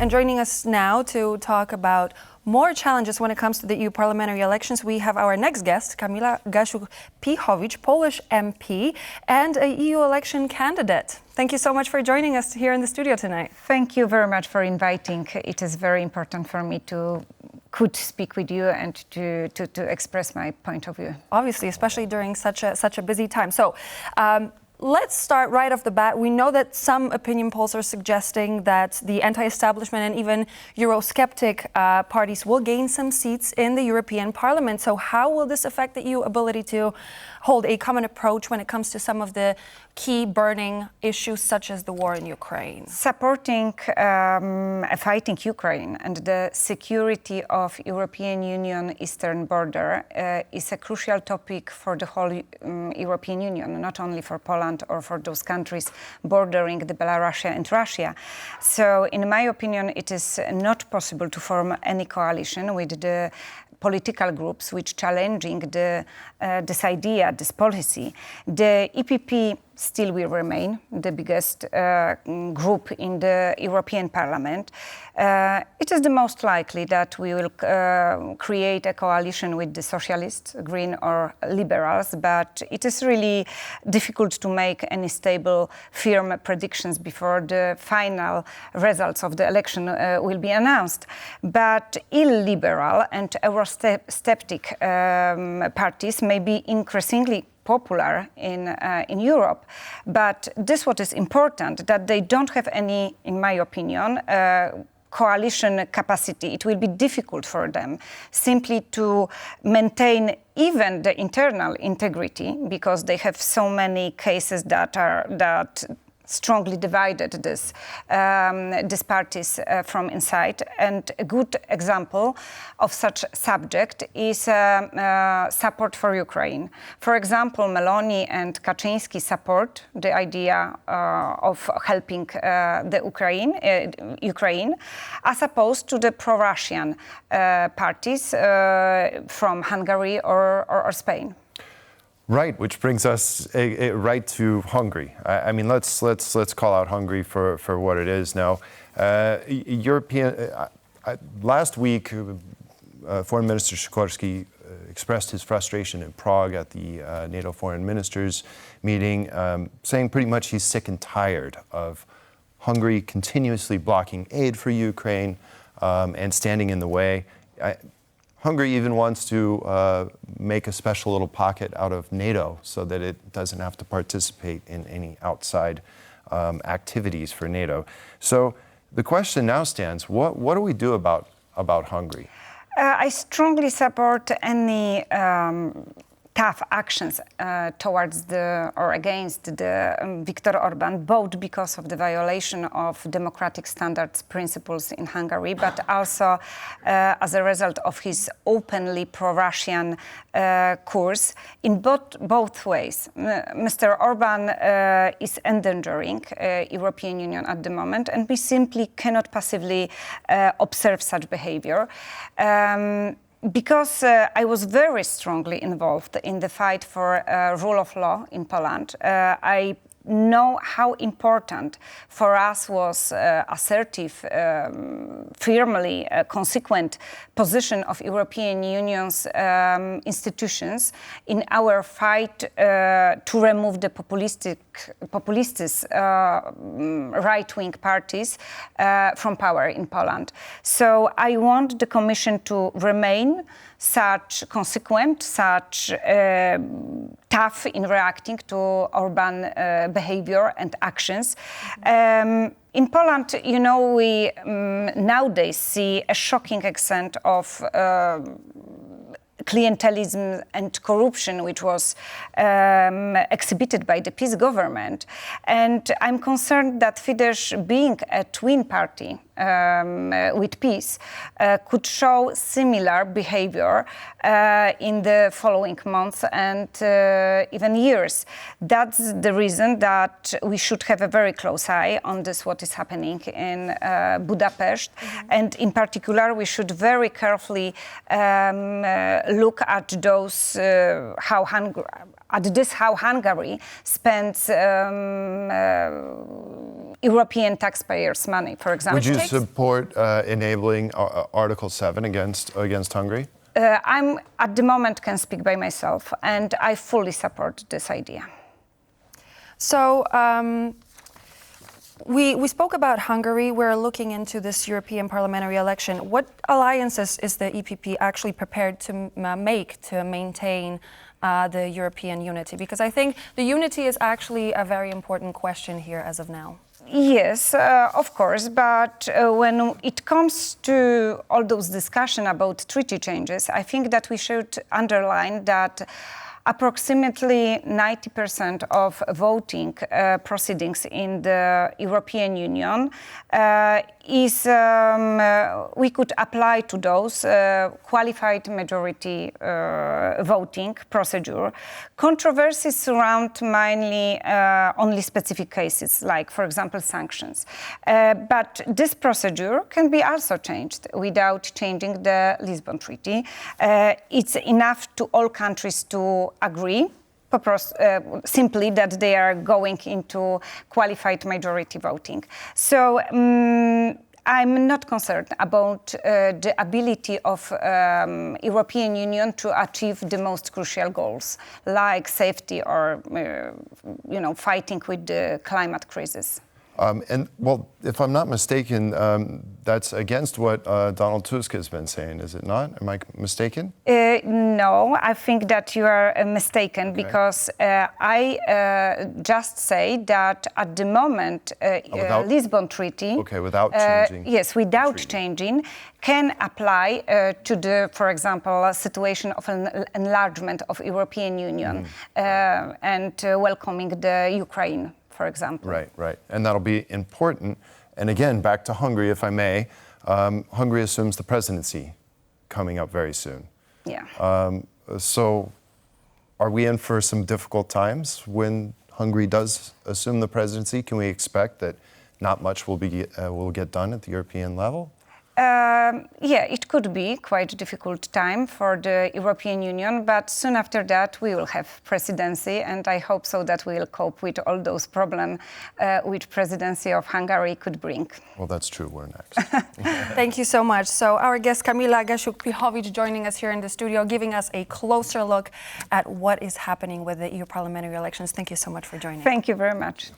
And joining us now to talk about more challenges when it comes to the EU parliamentary elections, we have our next guest, Kamila Gasiuk-Pihowicz, Polish MP and a EU election candidate. Thank you so much for joining us here in the studio tonight. Thank you very much for inviting. It is very important for me to could speak with you and to express my point of view. Obviously, especially during such a busy time. So let's start right off the bat. We know that some opinion polls are suggesting that the anti-establishment and even Eurosceptic parties will gain some seats in the European Parliament. So how will this affect the EU ability to hold a common approach when it comes to some of the key burning issues such as the war in Ukraine? Supporting fighting Ukraine and the security of European Union eastern border is a crucial topic for the whole European Union, not only for Poland or for those countries bordering the Belarus and Russia. So in my opinion, it is not possible to form any coalition with the political groups which challenging this idea, this policy. The EPP still will remain the biggest group in the European Parliament. It is the most likely that we will create a coalition with the Socialists, Green or Liberals, but it is really difficult to make any stable, firm predictions before the final results of the election will be announced. But illiberal and Eurosceptic parties may be increasingly popular in Europe, but this what is important, that they don't have any, in my opinion, coalition capacity. It will be difficult for them simply to maintain even the internal integrity, because they have so many cases that strongly divided these parties from inside. And a good example of such subject is support for Ukraine. For example, Meloni and Kaczynski support the idea of helping the Ukraine, as opposed to the pro-Russian parties from Hungary or Spain. Right, which brings us right to Hungary. I mean, let's call out Hungary for what it is now. Last week, Foreign Minister Sikorski expressed his frustration in Prague at the NATO foreign ministers meeting, saying pretty much he's sick and tired of Hungary continuously blocking aid for Ukraine and standing in the way. Hungary even wants to make a special little pocket out of NATO so that it doesn't have to participate in any outside activities for NATO. So the question now stands, what do we do about Hungary? I strongly support any tough actions towards or against Viktor Orban, both because of the violation of democratic standards principles in Hungary, but also as a result of his openly pro-Russian course in both ways. Mr. Orban is endangering European Union at the moment, and we simply cannot passively observe such behavior. Because I was very strongly involved in the fight for rule of law in Poland, I know how important for us was assertive, firmly consequent position of European Union's institutions in our fight to remove the populist right-wing parties from power in Poland. So I want the Commission to remain such consequent, such tough in reacting to Orban behavior and actions. In Poland, you know, we nowadays see a shocking extent of clientelism and corruption, which was exhibited by the PiS government. And I'm concerned that Fidesz, being a twin party with PiS, could show similar behavior in the following months and even years. That's the reason that we should have a very close eye on this, what is happening in Budapest. And in particular, we should very carefully look at those, how Hungary spends European taxpayers' money, for example. Would you support enabling Article 7 against Hungary? I'm, at the moment, can speak by myself, and I fully support this idea. So, we spoke about Hungary. We're looking into this European parliamentary election. What alliances is the EPP actually prepared to make to maintain the European unity? Because I think the unity is actually a very important question here as of now. Yes, of course, but when it comes to all those discussions about treaty changes, I think that we should underline that approximately 90% of voting proceedings in the European Union we could apply to those qualified majority voting procedure. Controversies surround mainly only specific cases, like, for example, sanctions. But this procedure can be also changed without changing the Lisbon Treaty. It's enough to all countries to agree simply that they are going into qualified majority voting. So I'm not concerned about the ability of European Union to achieve the most crucial goals, like safety or fighting with the climate crisis. And well, if I'm not mistaken, that's against what Donald Tusk has been saying, is it not? Am I mistaken? No, I think that you are mistaken, because I just say that at the moment, Lisbon Treaty, without changing. Yes, without changing, can apply to the, for example, situation of an enlargement of European Union and welcoming the Ukraine, for example. Right. And that'll be important. And again, back to Hungary, if I may. Hungary assumes the presidency coming up very soon. Yeah. So are we in for some difficult times when Hungary does assume the presidency? Can we expect that not much will get done at the European level? Yeah, it could be quite a difficult time for the European Union, but soon after that we will have presidency, and I hope so that we will cope with all those problems which presidency of Hungary could bring. Well, that's true. We're next. Thank you so much. So our guest Kamila Gasiuk-Pihowicz joining us here in the studio, giving us a closer look at what is happening with the EU parliamentary elections. Thank you so much for joining. Thank you very much.